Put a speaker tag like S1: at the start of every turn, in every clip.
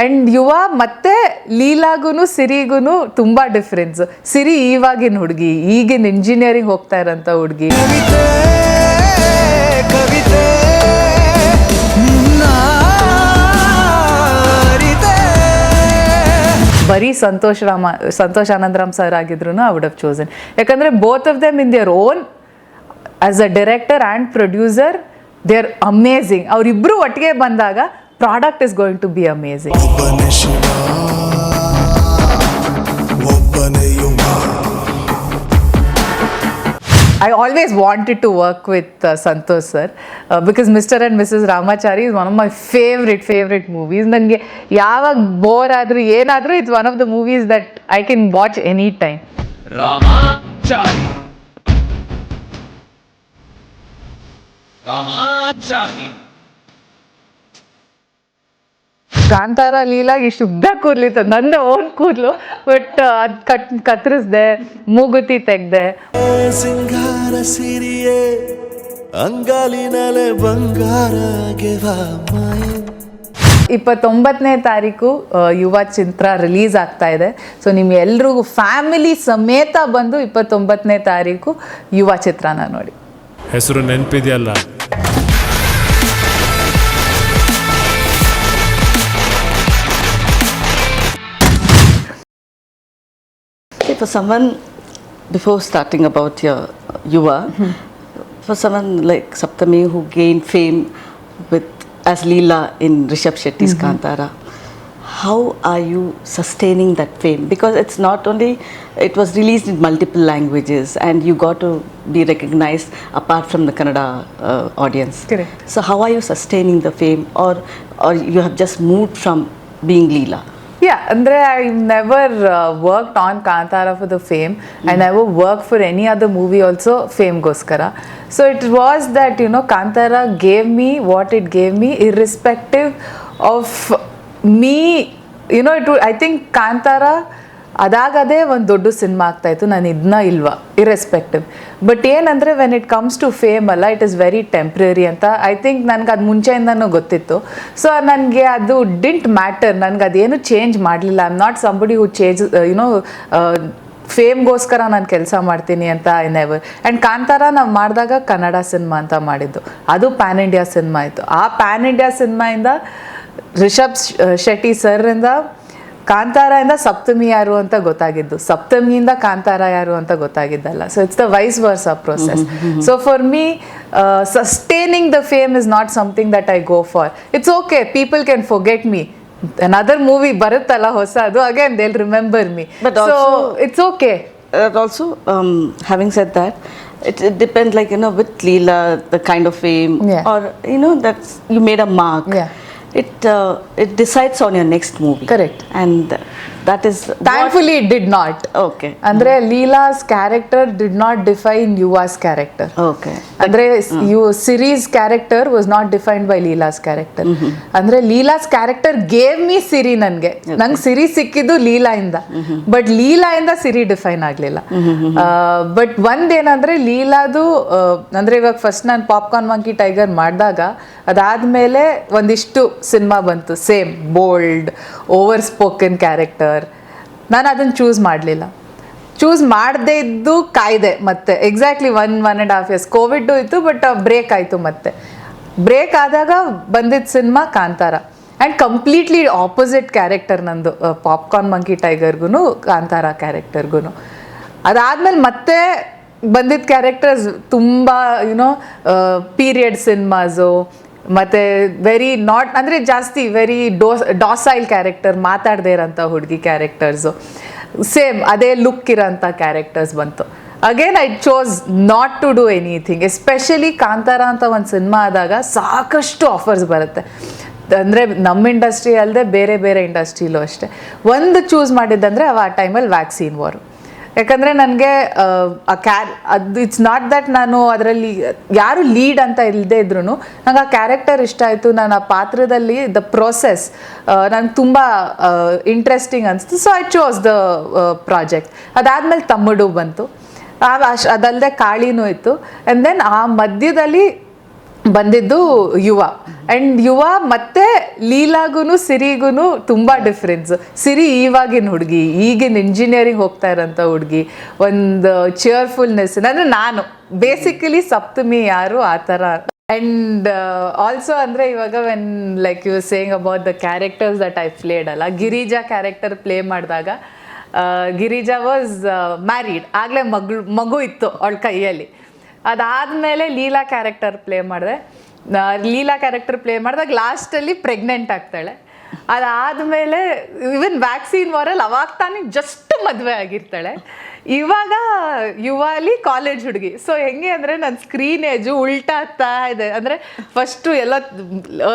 S1: And ಯುವ ಮತ್ತೆ ಲೀಲಾಗೂ ಸಿರಿಗೂ ತುಂಬ ಡಿಫ್ರೆನ್ಸ್. ಸಿರಿ ಇವಾಗಿನ ಹುಡುಗಿ, ಈಗಿನ ಇಂಜಿನಿಯರಿಂಗ್ ಹೋಗ್ತಾ ಇರೋಂಥ ಹುಡುಗಿ. ಬರೀ ಸಂತೋಷ್ ಆನಂದ್ರಾಮ್ ಸರ್ ಆಗಿದ್ರು ಐ ವುಡ್ ಹವ್ ಚೋಸನ್. ಯಾಕಂದರೆ both of them in their own as a director and producer they are amazing. ಅವರಿಬ್ಬರು ಒಟ್ಟಿಗೆ ಬಂದಾಗ product is going to be amazing. I always wanted to work with Santhosh sir because Mr. and Mrs. Ramachari is one of my favorite movies. Nange yavag bore adru enadru it's one of the movies that I can watch anytime. Ramachari Kantara ಲೀಲಾಗಿ ಇಷ್ಟು ಉದ್ದ ಕೂರ್ಲಿತ್ತು, ನನ್ನ own ಕೂದಲು, but ಅದು ಕತ್ತರಿಸ್ದೆ, ಮೂಗುತಿ ತೆಗ್ದೆ. ಸಿಂಗಾರ ಸಿರಿಯೇ ಅಂಗಾಲಿನಲೆ ಬಂಗಾರ 29ನೇ ತಾರೀಕು ಯುವ ಚಿತ್ರ ರಿಲೀಸ್ ಆಗ್ತಾ ಇದೆ. ಸೊ ನಿಮ್ಗೆಲ್ರಿಗೂ ಫ್ಯಾಮಿಲಿ ಸಮೇತ ಬಂದು 29ನೇ ತಾರೀಕು ಯುವ ಚಿತ್ರನ ನೋಡಿ.
S2: ಹೆಸರು ನೆನಪಿದೆಯಲ್ಲ?
S3: For someone, before starting about your Yuva, for someone like Sapthami who gained fame with as Leela in Rishabh Shetty's Kantara, how are you sustaining that fame? Because it's not only, it was released in multiple languages and you got to be recognized apart from the Kannada audience.
S1: Correct.
S3: So how are you sustaining the fame, or you have just moved from being Leela?
S1: Yeah, Andre, I never worked on Kantara for the fame. I never worked for any other movie also fame goskara. So it was that, you know, Kantara gave me what it gave me irrespective of me. You know, I think Kantara ಅದಾಗದೇ ಒಂದು ದೊಡ್ಡ cinema ಆಗ್ತಾಯಿತ್ತು, ನಾನು ಇದನ್ನ ಇಲ್ವಾ irrespective. But ಏನಂದರೆ when it comes to fame ಅಲ್ಲ, it is very temporary ಅಂತ I think ನನಗೆ ಅದು ಮುಂಚೆಯಿಂದನೂ ಗೊತ್ತಿತ್ತು. ಸೊ ನನಗೆ ಅದು ಡಿಂಟ್ ಮ್ಯಾಟರ್, ನನಗೆ ಅದೇನು ಚೇಂಜ್ ಮಾಡಲಿಲ್ಲ. I am not somebody who change you know ಫೇಮ್ಗೋಸ್ಕರ ನಾನು ಕೆಲಸ ಮಾಡ್ತೀನಿ ಅಂತ ಐ ನೆವರ್. ಆ್ಯಂಡ್ ಕಾಂತಾರ ನಾವು ಮಾಡಿದಾಗ ಕನ್ನಡ ಸಿನಿಮಾ ಅಂತ ಮಾಡಿದ್ದು, ಅದು ಪ್ಯಾನ್ ಇಂಡಿಯಾ ಸಿನಿಮಾ ಇತ್ತು. ಆ ಪ್ಯಾನ್ ಇಂಡಿಯಾ ಸಿನಿಮಾಯಿಂದ ರಿಷಬ್ ಶೆಟ್ಟಿ ಸರ್ರಿಂದ ಕಾಂತಾರದಿಂದ ಸಪ್ತಮಿ ಯಾರು ಅಂತ ಗೊತ್ತಾಗಿದ್ದು, ಸಪ್ತಮಿಯಿಂದ ಕಾಂತಾರ ಯಾರು ಅಂತ ಗೊತ್ತಾಗಿದ್ದಲ್ಲ. So it's the vice versa process. So for me sustaining the fame is not something that I go for. It's okay, people can forget me. Another movie ಬರುತ್ತಲ್ಲ ಹೊಸದು, again they will remember me. So it's okay.
S3: Also, having said that, it depends, like, you know, with Leela, the kind of fame, or, you know, that's, you made a mark. It decides on your next movie.
S1: Correct.
S3: And that is
S1: thankfully it did not.
S3: Okay.
S1: Andre Leela's character did not define Yuva's character.
S3: Okay.
S1: Andre Siri's character was not defined by Leela's character. Andre Leela's character gave me Siri. ನಂಗೆ ಸಿರಿ ಸಿಕ್ಕಿದ್ದು ಲೀಲಾ ಇಂದ, but Leela ಇಂದ ಸಿರಿ define ಆಗಲಿಲ್ಲ. But ಒಂದೇನಂದ್ರೆ ಲೀಲಾದು ಅಂದ್ರೆ ಇವಾಗ first ನಾನು popcorn monkey tiger ಮಾಡಿದಾಗ ಅದಾದ್ಮೇಲೆ ಒಂದಿಷ್ಟು ಸಿನಿಮಾ ಬಂತು, same bold over spoken character. ನಾನು ಅದನ್ನು ಚೂಸ್ ಮಾಡದೇ ಇದ್ದು ಕಾಯ್ದೆ. ಮತ್ತೆ ಎಕ್ಸಾಕ್ಟ್ಲಿ 1.5 years ಕೋವಿಡ್ ಇತ್ತು, ಬಟ್ ಬ್ರೇಕ್ ಆಯಿತು. ಮತ್ತೆ ಬ್ರೇಕ್ ಆದಾಗ ಬಂದಿದ್ದ cinema Kantara. And completely opposite character ನಂದು, ಪಾಪ್ಕಾರ್ನ್ ಮಂಕಿ ಟೈಗರ್ಗೂ ಕಾಂತಾರ ಕ್ಯಾರೆಕ್ಟರ್ಗೂ. ಅದಾದಮೇಲೆ ಮತ್ತೆ ಬಂದಿದ್ದ ಕ್ಯಾರೆಕ್ಟರ್ಸ್ ತುಂಬ ಯುನೋ ಪೀರಿಯಡ್ ಸಿನಿಮಾಸು, ಮತ್ತು ವೆರಿ ನಾಟ್ ಅಂದರೆ ಜಾಸ್ತಿ ವೆರಿ ಡಾಸೈಲ್ ಕ್ಯಾರೆಕ್ಟರ್, ಮಾತಾಡದೇ ಇರೋಂಥ ಹುಡುಗಿ ಕ್ಯಾರೆಕ್ಟರ್ಸು, ಸೇಮ್ ಅದೇ ಲುಕ್ ಇರೋಂಥ ಕ್ಯಾರೆಕ್ಟರ್ಸ್ ಬಂತು. Again I chose not to do anything. Especially Kantara ಅಂತ ಒಂದು ಸಿನಿಮಾ ಆದಾಗ ಸಾಕಷ್ಟು ಆಫರ್ಸ್ ಬರುತ್ತೆ. ಅಂದರೆ ನಮ್ಮ ಇಂಡಸ್ಟ್ರಿ ಅಲ್ಲದೆ ಬೇರೆ ಬೇರೆ ಇಂಡಸ್ಟ್ರಿಲೂ ಅಷ್ಟೇ. ಒಂದು ಚೂಸ್ ಮಾಡಿದ್ದಂದರೆ ಆ ಟೈಮಲ್ಲಿ ವ್ಯಾಕ್ಸಿನ್ ವಾರು. ಯಾಕಂದರೆ ನನಗೆ ಅದು ಇಟ್ಸ್ ನಾಟ್ ದಟ್ ನಾನು ಅದರಲ್ಲಿ ಯಾರು ಲೀಡ್ ಅಂತ ಇಲ್ಲದೆ ಇದ್ರೂ ನಂಗೆ ಆ ಕ್ಯಾರೆಕ್ಟರ್ ಇಷ್ಟ ಆಯಿತು. ನಾನು ಆ ಪಾತ್ರದಲ್ಲಿ ದ ಪ್ರೊಸೆಸ್ ನಂಗೆ ತುಂಬ ಇಂಟ್ರೆಸ್ಟಿಂಗ್ ಅನಿಸ್ತು. So I chose the project. ಅದಾದಮೇಲೆ ತಮ್ಮಡು ಬಂತು, ಅದಲ್ಲದೆ ಕಾಳಿನೂ ಇತ್ತು. ಆ್ಯಂಡ್ ದೆನ್ ಆ ಮಧ್ಯದಲ್ಲಿ ಬಂದಿದ್ದು ಯುವ. ಆ್ಯಂಡ್ ಯುವ ಮತ್ತೆ ಲೀಲಾಗೂ ಸಿರಿಗೂ ತುಂಬ ಡಿಫ್ರೆನ್ಸ್. ಸಿರಿ ಇವಾಗಿನ ಹುಡುಗಿ, ಈಗಿನ ಇಂಜಿನಿಯರಿಂಗ್ ಹೋಗ್ತಾ ಇರೋಂಥ ಹುಡುಗಿ, ಒಂದು ಚೇರ್ಫುಲ್ನೆಸ್. ಅಂದರೆ ನಾನು ಬೇಸಿಕಲಿ ಸಪ್ತಮಿ ಯಾರು ಆ ಥರ. ಆ್ಯಂಡ್ ಆಲ್ಸೋ ಅಂದರೆ ಇವಾಗ when like you saying about the characters that I played ಅಲ್ಲ, ಗಿರಿಜಾ ಕ್ಯಾರೆಕ್ಟರ್ ಪ್ಲೇ ಮಾಡಿದಾಗ ಗಿರಿಜಾ ವಾಸ್ ಮ್ಯಾರಿಡ್, ಆಗಲೇ ಮಗು ಇತ್ತು ಅವಳ ಕೈಯಲ್ಲಿ. ಅದಾದಮೇಲೆ ಲೀಲಾ ಕ್ಯಾರೆಕ್ಟರ್ ಪ್ಲೇ ಮಾಡಿದೆ. ಲೀಲಾ ಕ್ಯಾರೆಕ್ಟರ್ ಪ್ಲೇ ಮಾಡಿದಾಗ ಲಾಸ್ಟಲ್ಲಿ ಪ್ರೆಗ್ನೆಂಟ್ ಆಗ್ತಾಳೆ. ಅದಾದಮೇಲೆ ಇವನ್ ವ್ಯಾಕ್ಸಿನ್ ವಾರಲ್ಲಿ ಅವಾಗ ತಾನೇ ಜಸ್ಟ್ ಮದುವೆ ಆಗಿರ್ತಾಳೆ. ಇವಾಗ ಯುವಲಿ ಕಾಲೇಜ್ ಹುಡುಗಿ. ಸೊ ಹೆಂಗೆ ಅಂದರೆ ನನ್ನ ಸ್ಕ್ರೀನ್ ಏಜು ಉಲ್ಟಾ ಆಗ್ತಾ ಇದೆ. ಅಂದರೆ ಫಸ್ಟು ಎಲ್ಲ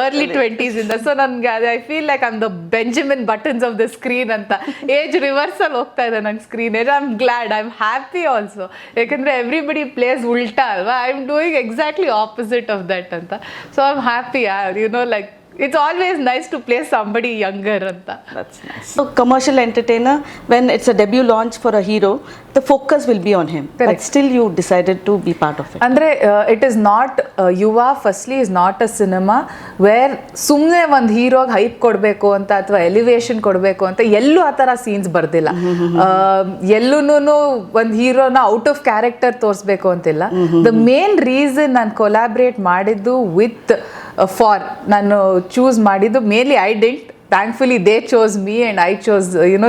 S1: ಅರ್ಲಿ 20s ಇಂದ. ಸೊ ನನಗೆ I feel like I'm the Benjamin Buttons of the screen ಅಂತ. ಏಜ್ ರಿವರ್ಸಲ್ಲಿ ಹೋಗ್ತಾ ಇದೆ ನಂಗೆ screen age. I am glad, I am happy also. ಯಾಕಂದರೆ ಎವ್ರಿಬಡಿ ಪ್ಲೇಸ್ ಉಲ್ಟಾ ಅಲ್ವಾ, I am doing exactly opposite of that ಅಂತ. So I am happy, you know, like it's always nice to play somebody younger anta.
S3: That's nice. So commercial entertainer, when it's a debut launch for a hero, the focus will be on him. Correct. But still you decided to be part of it.
S1: Andre it is not Yuva firstly is not a cinema where sumne ಒಂದು ಹೀರೋಗೆ hype ಕೊಡಬೇಕು ಅಂತ ಅಥವಾ elevation ಕೊಡಬೇಕು ಅಂತ ಎಲ್ಲೂ ಆ ಥರ scenes ಬರ್ದಿಲ್ಲ. ಎಲ್ಲೂನು ಒಂದು ಹೀರೋನ ಔಟ್ ಆಫ್ ಕ್ಯಾರೆಕ್ಟರ್ ತೋರಿಸ್ಬೇಕು ಅಂತಿಲ್ಲ. ದ ಮೇನ್ ರೀಸನ್ ನಾನು ಕೊಲಾಬ್ರೇಟ್ ಮಾಡಿದ್ದು ವಿತ್ ಫಾರ್ ನಾನು ಚೂಸ್ ಮಾಡಿದ್ದು mainly I didn't, thankfully they chose me and I chose,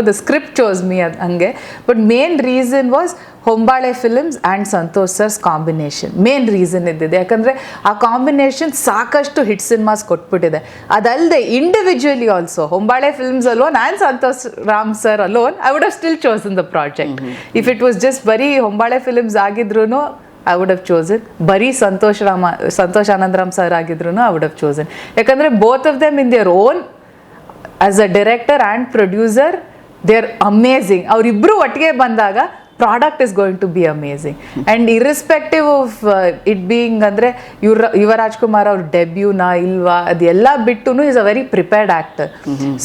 S1: the script chose me ಹಂಗೆ. But main reason was Hombale films and Santosh sir's combination. Main reason ಇದ್ದಿದೆ, ಯಾಕಂದರೆ ಆ combination ಸಾಕಷ್ಟು hit cinemas ಕೊಟ್ಬಿಟ್ಟಿದೆ. ಅದಲ್ಲದೆ individually also Hombale films alone and Santosh Ram sir alone I would have still chosen the project. If it was just ಬರೀ ಹೊಂಬಾಳೆ films ಆಗಿದ್ರೂ I would have chosen. ಬರೀ Santosh Ananddram sir ಆಗಿದ್ರು I would have chosen. ಯಾಕಂದರೆ both of them in their own as a director and producer they are amazing. ಅವರಿಬ್ಬರು ಒಟ್ಟಿಗೆ ಬಂದಾಗ product is going to be amazing. And irrespective of it being ಅಂದರೆ ಯುವ ರಾಜ್ಕುಮಾರ್ ಅವ್ರ ಡೆಬ್ಯೂನಾ ಇಲ್ವಾ ಅದೆಲ್ಲ ಬಿಟ್ಟು is a very prepared actor.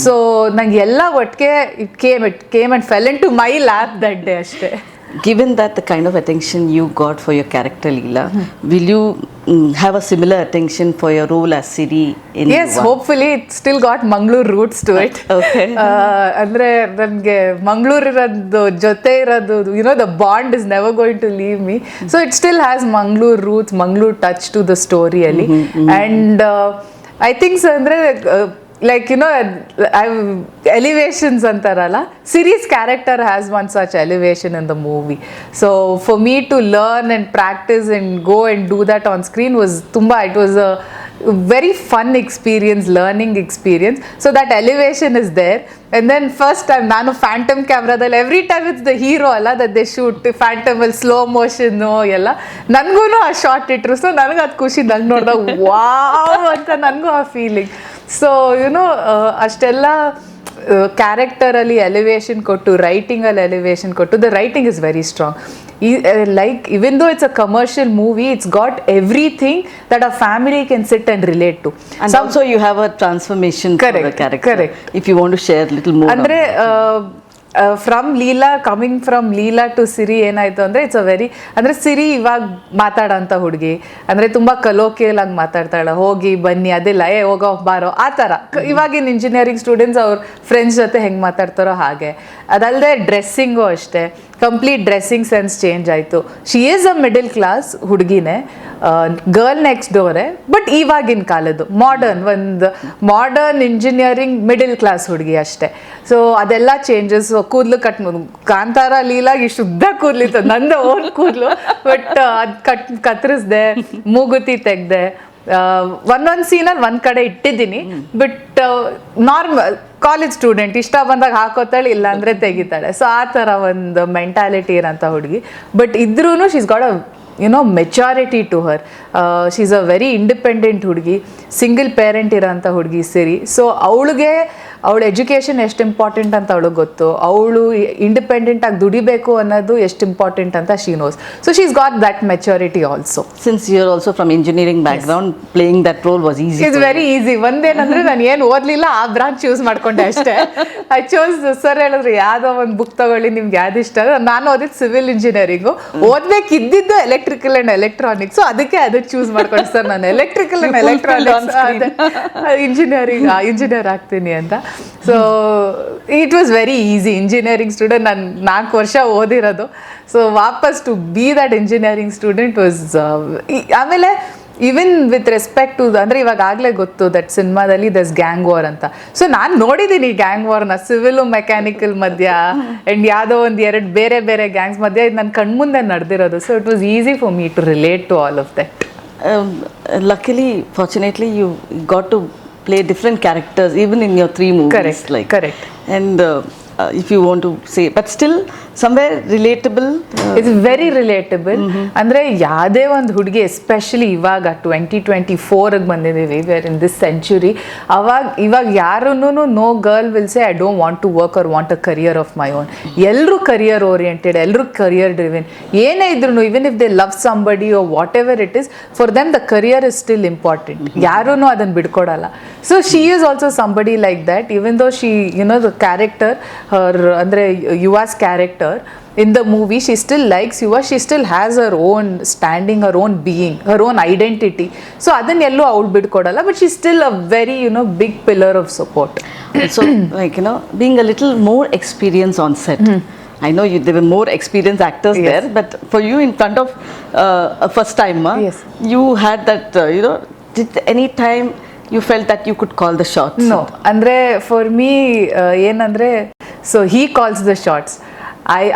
S1: So ನಂಗೆ ಎಲ್ಲ ಒಟ್ಟಿಗೆ it came and fell into my lap that day ಅಷ್ಟೇ.
S3: Given that the kind of attention you got for your character Leela, will you have a similar attention for your role as Siri in
S1: Yes,
S3: Yuva?
S1: hopefully it still got Mangalore roots to it.
S3: Okay.
S1: ಅಂದರೆ ನನಗೆ ಮಂಗಳೂರು ಇರೋದು ಜೊತೆ ಇರೋದು, the bond is never going to leave me. So it still has Mangalore roots, Mangalore touch to the story ಅಲ್ಲಿ. And I think so ಅಂದರೆ like elevations antarala, Siri's character has one such elevation in the movie. So for me to learn and practice and go and do that on screen was it was a very fun experience, learning experience. So that elevation is there. And then first time ನಾನು phantom camera ದಲ್ಲಿ every time it's the hero ಅಲ್ಲ that they shoot phantom ಅಲ್ಲಿ slow motion ಎಲ್ಲ ನನಗೂ ಆ short ಇಟ್ರು. So ನನಗೆ ಅದು ಖುಷಿ, ನಂಗೆ ನೋಡಿದಾಗ ವಾವ್ ಅಂತ ನನಗೂ ಆ ಫೀಲಿಂಗ್. ಸೊ ಅಷ್ಟೆಲ್ಲ ಕ್ಯಾರೆಕ್ಟರಲ್ಲಿ ಎಲಿವೇಶನ್ ಕೊಟ್ಟು, ರೈಟಿಂಗಲ್ಲಿ ಎಲಿವೇಶನ್ ಕೊಟ್ಟು, the writing is very strong. Like even though it's a commercial movie, it's got everything that a family can sit and relate to.
S3: And also you have a transformation for the character. Correct. If you want to share a little more.
S1: Andre from Leela, coming from Leela to Siri ಏನಾಯಿತು ಅಂದರೆ it's a very ಅಂದರೆ ಸಿರಿ ಇವಾಗ ಮಾತಾಡೋಂಥ ಹುಡುಗಿ ಅಂದರೆ ತುಂಬ ಕಲೋಕಿಯಲಾಗಿ ಮಾತಾಡ್ತಾಳೆ, ಹೋಗಿ ಬನ್ನಿ ಅದೆಲ್ಲ ಹೋಗೋ ಬಾರೋ ಆ ಥರ. ಇವಾಗಿನ ಇಂಜಿನಿಯರಿಂಗ್ ಸ್ಟೂಡೆಂಟ್ಸ್ ಅವ್ರ ಫ್ರೆಂಡ್ಸ್ ಜೊತೆ ಹೆಂಗೆ ಮಾತಾಡ್ತಾರೋ ಹಾಗೆ. ಅದಲ್ಲದೆ ಡ್ರೆಸ್ಸಿಂಗು ಅಷ್ಟೇ, ಕಂಪ್ಲೀಟ್ ಡ್ರೆಸ್ಸಿಂಗ್ ಸೆನ್ಸ್ ಚೇಂಜ್ ಆಯಿತು. She is a middle class ಹುಡುಗಿನೇ, ಗರ್ಲ್ ನೆಕ್ಸ್ಟ್ ಡೋರೆ, ಬಟ್ ಇವಾಗಿನ ಕಾಲದ್ದು ಒಂದು ಮಾಡರ್ನ್ ಇಂಜಿನಿಯರಿಂಗ್ ಮಿಡಲ್ ಕ್ಲಾಸ್ ಹುಡುಗಿ ಅಷ್ಟೇ. ಸೊ ಅದೆಲ್ಲ ಚೇಂಜಸ್. ಕೂದಲು ಕಾಂತಾರ ಲೀಲಾಗಿ ಶುದ್ಧ ಕೂದಲಿತ್ತು, ನಂದು ಓನ್ ಕೂದಲು, ಬಟ್ ಅದು ಕತ್ತರಿಸ್ದೆ, ಮೂಗುತಿ ತೆಗ್ದೆ. ಒಂದೊಂದು ಸೀನಲ್ಲಿ ಒಂದು ಕಡೆ ಇಟ್ಟಿದ್ದೀನಿ, ಬಟ್ ನಾರ್ಮಲ್ ಕಾಲೇಜ್ ಸ್ಟೂಡೆಂಟ್ ಇಷ್ಟ ಬಂದಾಗ ಹಾಕೋತಾಳೆ, ಇಲ್ಲ ಅಂದರೆ ತೆಗಿತಾಳೆ. ಸೊ ಆ ಥರ ಒಂದು ಮೆಂಟಾಲಿಟಿ ಇರೋಂಥ ಹುಡುಗಿ. ಬಟ್ ಇದ್ರೂ she's got a maturity to her. She's a very independent ಹುಡುಗಿ, ಸಿಂಗಲ್ ಪೇರೆಂಟ್ ಇರೋಂಥ ಹುಡುಗಿ ಸಿರಿ. ಸೊ ಅವಳಿಗೆ ಅವಳ ಎಜುಕೇಷನ್ ಎಷ್ಟು ಇಂಪಾರ್ಟೆಂಟ್ ಅಂತ ಅವಳಿಗೆ ಗೊತ್ತು, ಅವಳು ಇಂಡಿಪೆಂಡೆಂಟ್ ಆಗಿ ದುಡಿಬೇಕು ಅನ್ನೋದು ಎಷ್ಟು ಇಂಪಾರ್ಟೆಂಟ್ ಅಂತ she nose. So she is got that maturity also.
S3: Since you are also from engineering background, playing that role was easy.
S1: It's very easy. ಒಂದೇನಂದ್ರೆ ನಾನು ಏನು ಓದಲಿಲ್ಲ, ಆ ಬ್ರಾಂಚ್ ಚೂಸ್ ಮಾಡ್ಕೊಂಡೆ ಅಷ್ಟೇ. ಐ ಚೂಸ್, ಸರ್ ಹೇಳಿದ್ರು ಯಾವುದೋ ಒಂದು ಬುಕ್ ತಗೊಳ್ಳಿ ನಿಮ್ಗೆ ಯಾವ್ದು ಇಷ್ಟ. ನಾನು ಓದಿದ್ದು ಸಿವಿಲ್ ಇಂಜಿನಿಯರಿಂಗು, ಓದ್ಬೇಕಿದ್ದಿದ್ದು ಎಲೆಕ್ಟ್ರಿಕಲ್ ಆ್ಯಂಡ್ ಎಲೆಕ್ಟ್ರಾನಿಕ್ಸ್. ಅದಕ್ಕೆ ಅದಕ್ಕೆ ಚೂಸ್ ಮಾಡ್ಕೊಂಡು ಸರ್ ನಾನು ಎಲೆಕ್ಟ್ರಿಕಲ್ ಆ್ಯಂಡ್ ಎಲೆಕ್ಟ್ರಾನಿಕ್ಸ್ ಇಂಜಿನಿಯರ್ ಆಗ್ತೀನಿ ಅಂತ. So it was very easy. Engineering student ನಾನು 4 ವರ್ಷ ಓದಿರೋದು. ಸೊ ವಾಪಸ್ to be that engineering student was. ಆಮೇಲೆ ಈವನ್ ವಿತ್ ರೆಸ್ಪೆಕ್ಟ್ ಟು, ಅಂದರೆ ಇವಾಗ ಆಗಲೇ ಗೊತ್ತು ದಟ್ ಸಿನಿಮಾದಲ್ಲಿ ದಸ್ ಗ್ಯಾಂಗ್ ವಾರ್ ಅಂತ. ಸೊ ನಾನು ನೋಡಿದ್ದೀನಿ ಗ್ಯಾಂಗ್ ವಾರ್ನ, ಸಿವಿಲು ಮೆಕ್ಯಾನಿಕಲ್ ಮಧ್ಯ ಆ್ಯಂಡ್ ಯಾವುದೋ ಒಂದು 2 ಬೇರೆ ಬೇರೆ ಗ್ಯಾಂಗ್ಸ್ ಮಧ್ಯ ಇದು ನನ್ನ ಕಣ್ಮುಂದೆ ನಡೆದಿರೋದು. So it was easy for me to relate to all of that.
S3: Luckily, fortunately, you got to play different characters even in your 3 movies.
S1: Correct.
S3: And if you want to say, but still somewhere relatable.
S1: It's very relatable. ಅಂದರೆ ಯಾವುದೇ ಒಂದು ಹುಡುಗಿ, especially ಇವಾಗ 2024ಗೆ ಬಂದಿದ್ದೀವಿ, wear in this century, ಇವಾಗ ಯಾರೂ no girl will say I don't want to work or want a career of my own. ಎಲ್ಲರೂ career oriented, ಎಲ್ಲರೂ ಕರಿಯರ್ ಡ್ರಿವೆನ್. ಏನೇ ಇದ್ರು, even if they love somebody or whatever it is, for them the career is still important. ಯಾರೂ ಅದನ್ನು ಬಿಡ್ಕೊಡಲ್ಲ. So she is also somebody like that. Even though she the character, ಅಂದರೆ Yuva's character in the movie, she still likes Yuva, she still has her own standing, her own being, her own identity. So adann ello avul bidkodalla, but she's still a very big pillar of support.
S3: So like being a little more experience on set. I know there were more experienced actors there, but for you in front of a first timer, you had that did any time you felt that you could call the shots?
S1: No, andre for me ಏನಂದ್ರೆ, so he calls the shots.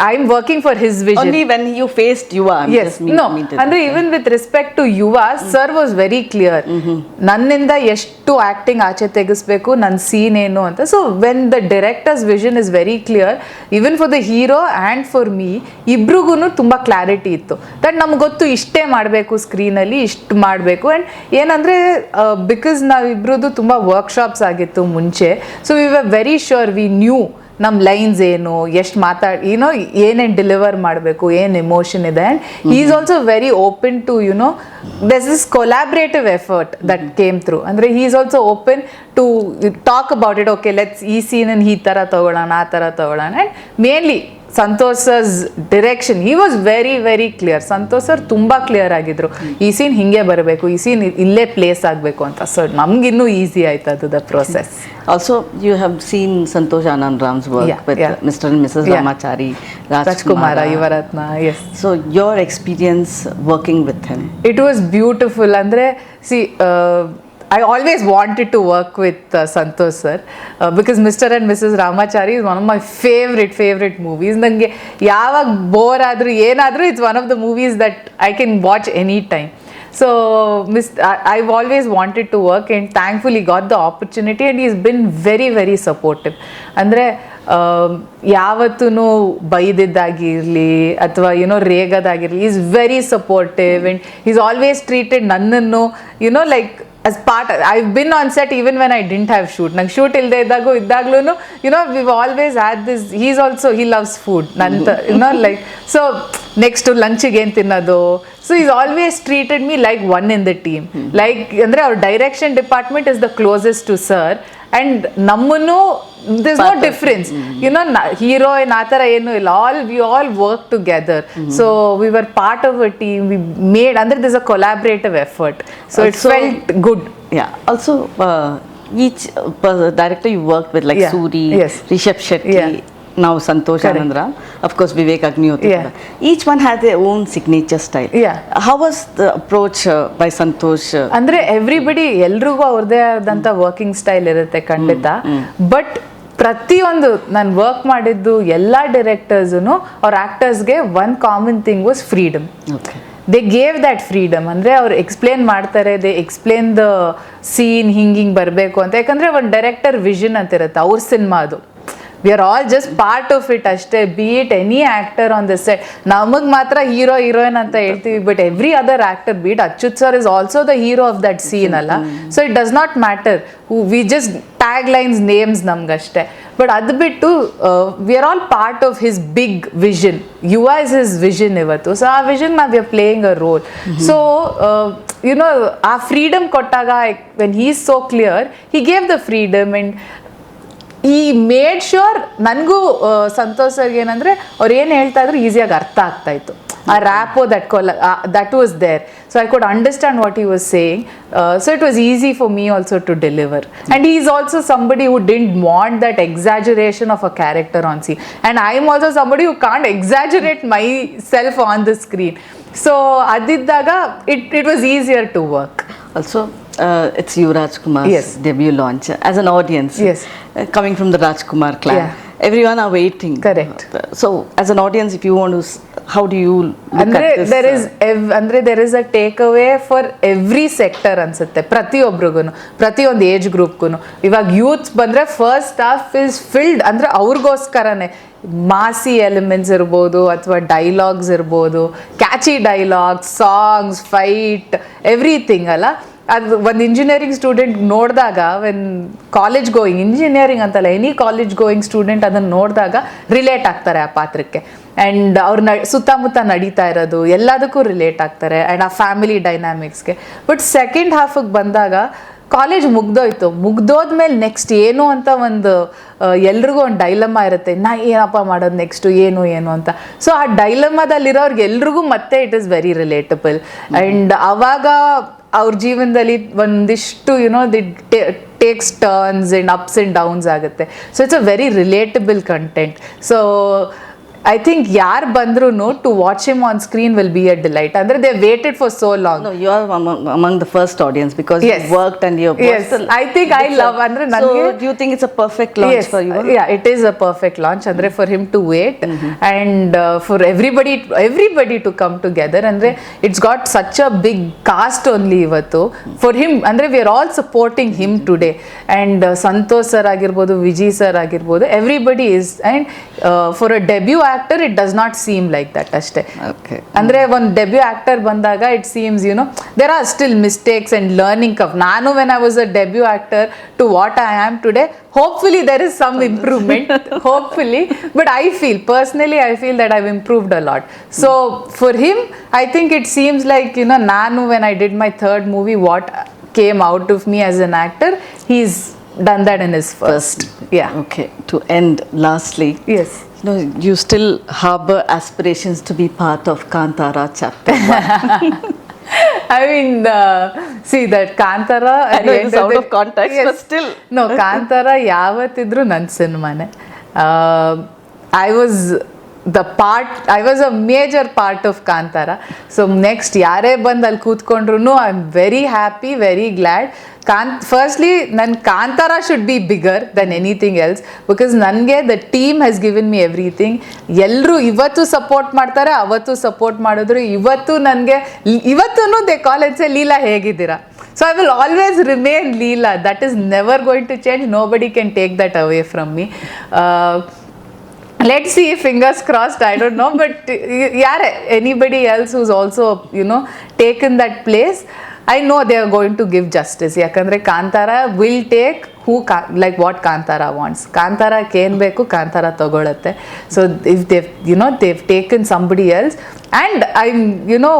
S1: I'm working for his vision.
S3: Only when you faced Yuva.
S1: Yes. No. Andre even with respect to Yuva, sir was very clear. ನನ್ನಿಂದ ಎಷ್ಟು acting ಆಚೆ ತೆಗಿಸ್ಬೇಕು, ನನ್ನ scene ಏನು ಅಂತ. So when the directors vision is very clear, even for the hero and for me, ಇಬ್ರಿಗೂ ತುಂಬ clarity ಇತ್ತು. That ನಮ್ಗೆ ಗೊತ್ತು ಇಷ್ಟೇ ಮಾಡಬೇಕು ಸ್ಕ್ರೀನಲ್ಲಿ, ಇಷ್ಟು ಮಾಡಬೇಕು. ಆ್ಯಂಡ್ ಏನಂದರೆ ಬಿಕಾಸ್ ನಾವಿಬ್ರದ್ದು ತುಂಬ ವರ್ಕ್ಶಾಪ್ಸ್ ಆಗಿತ್ತು ಮುಂಚೆ. So we were very sure, we knew ನಮ್ಮ ಲೈನ್ಸ್ ಏನು, ಎಷ್ಟು ಏನೇನು ಡೆಲಿವರ್ ಮಾಡಬೇಕು, ಏನು ಎಮೋಷನ್ ಇದೆ. And he is also very open to this is collaborative effort that came through. ಅಂದರೆ he is also open to talk about it. Okay, let's ಈ ಸೀನನ್ನು ಈ ಥರ ತೊಗೊಳ್ಳೋಣ, ಆ ಥರ ತೊಗೊಳ್ಳೋಣ. And mainly Santosh sir's direction, he was very very clear. Santosh sir ತುಂಬ ಕ್ಲಿಯರ್ ಆಗಿದ್ರು, ಈ ಸೀನ್ ಹಿಂಗೆ ಬರಬೇಕು, ಈ ಸೀನ್ ಇಲ್ಲೇ ಪ್ಲೇಸ್ ಆಗಬೇಕು ಅಂತ. ಸೊ ನಮ್ಗಿನ್ನೂ ಈಸಿ ಆಯ್ತು ಅದು the process.
S3: Also, you have seen Santhosh Ananddram's work with Mr. and Mrs. Ramachari,
S1: Rajkumar, Yuvaratna, yes.
S3: So your experience working with him?
S1: It was beautiful. Andre, see, I always wanted to work with Santhosh sir because Mr. and Mrs. Ramachari is one of my favorite movies. Nange yavag bore adru enadru, it's one of the movies that I can watch anytime. So I've always wanted to work and thankfully got the opportunity, and he's been very supportive. ಅಂದರೆ ಯಾವತ್ತೂ ಬೈದಿದ್ದಾಗಿರಲಿ ಅಥವಾ ರೇಗದಾಗಿರಲಿ, is very supportive and is always treated ನನ್ನನ್ನು like as part. I've been on set even when I didn't have shoot. Nange shoot ilde iddaglu we've always had this. He loves food. Like, so next to lunch ಗೆ ಏನು ತಿನ್ನೋದು. So he's always treated me like one in the team. Like ಅಂದ್ರೆ our direction department is the closest to sir, and ನಮ್ಮನ್ನು there's no difference. Heroine ಆ ಥರ ಏನು ಇಲ್ಲ. We all work together. So we were part of a team. We made, ಅಂದ್ರೆ there's a collaborative effort. So it felt good.
S3: Yeah. Also, each director you worked with, like Suri, Rishabh Shetty, now Santhosh Ananddram, of course Vivek Agnihotri. Each one had their own signature style. How was the approach by Santhosh?
S1: ಅಂದ್ರೆ everybody ಎಲ್ರಿಗೂ ಅವ್ರದೇ ಆದಂಥ working style ಇರುತ್ತೆ ಖಂಡಿತ. But ಪ್ರತಿಯೊಂದು ನಾನು work ಮಾಡಿದ್ದು ಎಲ್ಲ ಡೈರೆಕ್ಟರ್ಸೂ ಅವ್ರ ಆ್ಯಕ್ಟರ್ಸ್ಗೆ one common thing was freedom. They gave that freedom. ಅಂದರೆ ಅವ್ರು ಎಕ್ಸ್ಪ್ಲೇನ್ ಮಾಡ್ತಾರೆ, ದೇ ಎಕ್ಸ್ಪ್ಲೇನ್ ದ ಸೀನ್ ಹಿಂಗೆ ಬರಬೇಕು ಅಂತ. ಯಾಕಂದರೆ ಒಂದು ಡೈರೆಕ್ಟರ್ ವಿಷನ್ ಅಂತ ಇರುತ್ತೆ ಅವ್ರ ಸಿನಿಮಾದು. We are all just part of it ಅಷ್ಟೇ. Be it any actor on the set, ನಮಗೆ ಮಾತ್ರ ಹೀರೋ ಹೀರೋಯಿನ್ ಅಂತ ಹೇಳ್ತೀವಿ, but every other actor, be it Achyuth sir is also the hero of that scene ಅಲ್ಲ. So it does not matter, we just tag lines names ನಮ್ಗಷ್ಟೇ. But ಅದು ಬಿಟ್ಟು we are all part of his big vision. Yuva is his vision ಇವತ್ತು. So ಆ vision ನಾವು we are playing a role. So you know ಆ freedom ಕೊಟ್ಟಾಗ, when he is so clear, he gave the freedom and he made sure ನನಗೂ ಸಂತೋಷ್ ಸರ್ಗೆ ಏನಂದರೆ ಅವ್ರು ಏನು ಹೇಳ್ತಾ ಇದ್ರು ಈಸಿಯಾಗಿ ಅರ್ಥ ಆಗ್ತಾ ಇತ್ತು. ಆ rapport that was there, so I could understand what he was saying, so it was easy for me also to deliver. And he is also somebody who didn't want that exaggeration of a character on scene, and I am also somebody who can't exaggerate myself on the screen. So adiddaga it was easier to work.
S3: Also it's you, Rajkumar's debut launch as an audience.
S1: Yes.
S3: Coming from the Rajkumar clan.
S1: Yeah.
S3: Everyone are waiting.
S1: Correct.
S3: So as an audience, if you want to, how do you look at this?
S1: there is a takeaway for every sector ಅನ್ಸುತ್ತೆ, ಪ್ರತಿಯೊಬ್ರಿಗೂ, ಪ್ರತಿಯೊಂದು age ಗ್ರೂಪ್ಗೂ. ಇವಾಗ youths ಬಂದರೆ first half is filled ಅಂದರೆ ಅವ್ರಿಗೋಸ್ಕರನೇ ಮಾಸಿ elements ಇರ್ಬೋದು, ಅಥವಾ dialogues ಇರ್ಬೋದು, catchy dialogues, songs, fight, everything ಅಲ್ಲ. ಅದು ಒಂದು ಇಂಜಿನಿಯರಿಂಗ್ ಸ್ಟೂಡೆಂಟ್ ನೋಡಿದಾಗ, ವೆನ್ ಕಾಲೇಜ್ ಗೋಯಿಂಗ್, ಇಂಜಿನಿಯರಿಂಗ್ ಅಂತಲ್ಲ, ಎನಿ ಕಾಲೇಜ್ ಗೋಯಿಂಗ್ ಸ್ಟೂಡೆಂಟ್ ಅದನ್ನು ನೋಡಿದಾಗ ರಿಲೇಟ್ ಆಗ್ತಾರೆ ಆ ಪಾತ್ರಕ್ಕೆ. ಆ್ಯಂಡ್ ಅವ್ರ ಸುತ್ತಮುತ್ತ ನಡೀತಾ ಇರೋದು ಎಲ್ಲದಕ್ಕೂ ರಿಲೇಟ್ ಆಗ್ತಾರೆ, ಆ್ಯಂಡ್ ಆ ಫ್ಯಾಮಿಲಿ ಡೈನಾಮಿಕ್ಸ್ಗೆ. ಬಟ್ ಸೆಕೆಂಡ್ ಹಾಫಿಗೆ ಬಂದಾಗ ಕಾಲೇಜ್ ಮುಗ್ದೋದ್ಮೇಲೆ ನೆಕ್ಸ್ಟ್ ಏನು ಅಂತ ಒಂದು ಎಲ್ರಿಗೂ ಒಂದು ಡೈಲಮ್ಮ ಇರುತ್ತೆ, ನಾ ಏನಪ್ಪ ಮಾಡೋದು ನೆಕ್ಸ್ಟು, ಏನು ಅಂತ. ಸೊ ಆ ಡೈಲಮ್ಮದಲ್ಲಿರೋರ್ಗೆ ಎಲ್ರಿಗೂ ಮತ್ತೆ it is very relatable. And ಅವಾಗ ಅವ್ರ ಜೀವನದಲ್ಲಿ ಒಂದಿಷ್ಟು the takes turns and ups and downs ಆಗುತ್ತೆ. So it's a very relatable content. So I think yaar bandru to watch him on screen will be a delight. Andre they waited for so long.
S3: No, you are among the first audience because you worked and you
S1: yes, I think I love andre
S3: nange. So do you think it's a perfect launch for you?
S1: Yeah, it is a perfect launch andre for him to wait and for everybody to come together. Andre it's got such a big cast only ivattu for him. Andre we are all supporting him today, and Santhosh sir agirbodu, Vijay sir agirbodu, everybody is, and for a debut actor it does not seem like that ashte.
S3: Okay.
S1: Andre one debut actor bandaga it seems there are still mistakes and learning curve. Nanu when I was a debut actor to what I am today, hopefully there is some improvement hopefully, but I feel that I've improved a lot. So for him I think it seems like Nanu when I did my third movie, what came out of me as an actor, he's done that in his first. Yeah.
S3: Okay, to end lastly,
S1: yes,
S3: you still harbor aspirations to be part of Kantara chapter 1.
S1: I mean, see that Kantara,
S3: I know it's out of context, but still.
S1: No, Kantara yavatidru nan cinemane. I was a major part of Kantara. So next yare band al kootkondru I'm very happy, very glad. Firstly, Kantara should be bigger than anything else because nange the team has given me everything. Ellaru ivattu support ಮಾಡ್ತಾರೆ, ಅವತ್ತು support ಮಾಡಿದ್ರು. ಇವತ್ತೂನು they call it say Leela ಹೇಗಿದ್ದೀರಾ. So I will always remain Leela. That is never going to change. Nobody can take that away from me. Let's see, fingers crossed, I don't know, but anybody else who's also taken that place, I know they are going to give justice. Yakandre Kantara will take like what Kantara wants. Kantara ಏನು ಬೇಕು Kantara ತಗೊಳುತ್ತೆ. So if they've taken somebody else, and I'm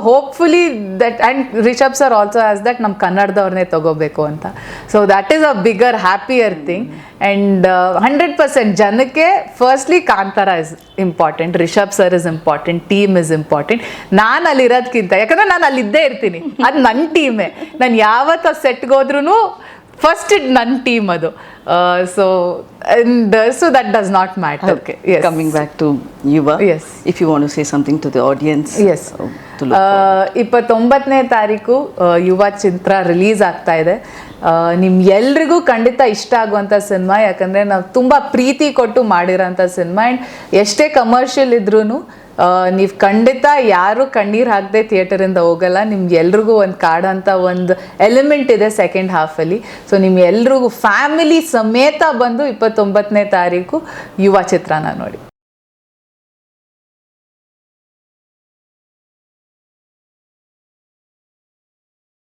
S1: hopefully that, and Rishabh sir also has that ನಮ್ಮ ಕನ್ನಡದವ್ರನ್ನೇ ತಗೋಬೇಕು ಅಂತ. So that is a bigger happier thing, and 100% ಜನಕ್ಕೆ firstly Kantara is important, Rishabh sir is important, team is important. ನಾನು ಅಲ್ಲಿರೋದಕ್ಕಿಂತ, ಯಾಕಂದ್ರೆ ನಾನು ಅಲ್ಲಿದ್ದೇ ಇರ್ತೀನಿ, ಅದು ನನ್ನ ಟೀಮೇ. ನಾನು ಯಾವತ್ತು ಸೆಟ್ಗೆ ಹೋದ್ರೂ first it ನನ್ನ ಟೀಮ್ ಅದು. So that does not matter.
S3: Okay.
S1: Yes.
S3: Coming back to Yuva.
S1: Yes.
S3: If you want to say something to the audience.
S1: Yes. 29ನೇ ತಾರೀಕು ಯುವ ಚಿತ್ರ ರಿಲೀಸ್ ಆಗ್ತಾ ಇದೆ. ನಿಮ್ಗೆಲ್ರಿಗೂ ಖಂಡಿತ ಇಷ್ಟ ಆಗುವಂಥ ಸಿನಿಮಾ, ಯಾಕಂದರೆ ನಾವು ತುಂಬ ಪ್ರೀತಿ ಕೊಟ್ಟು ಮಾಡಿರೋಂಥ ಸಿನಿಮಾ. ಆ್ಯಂಡ್ ಎಷ್ಟೇ ಕಮರ್ಷಿಯಲ್ ಇದ್ರೂ ನೀವು ಖಂಡಿತ ಯಾರು ಕಣ್ಣೀರು ಹಾಕದೆ ಥಿಯೇಟರಿಂದ ಹೋಗಲ್ಲ. ನಿಮ್ಗೆ ಎಲ್ರಿಗೂ ಒಂದು ಕಾಡೋಂಥ ಒಂದು ಎಲಿಮೆಂಟ್ ಇದೆ ಸೆಕೆಂಡ್ ಹಾಫಲ್ಲಿ. ಸೊ ನಿಮ್ಗೆ ಎಲ್ರಿಗೂ ಫ್ಯಾಮಿಲಿ ಸಮೇತ ಬಂದು 29ನೇ ತಾರೀಕು ಯುವ ಚಿತ್ರನ ನೋಡಿ.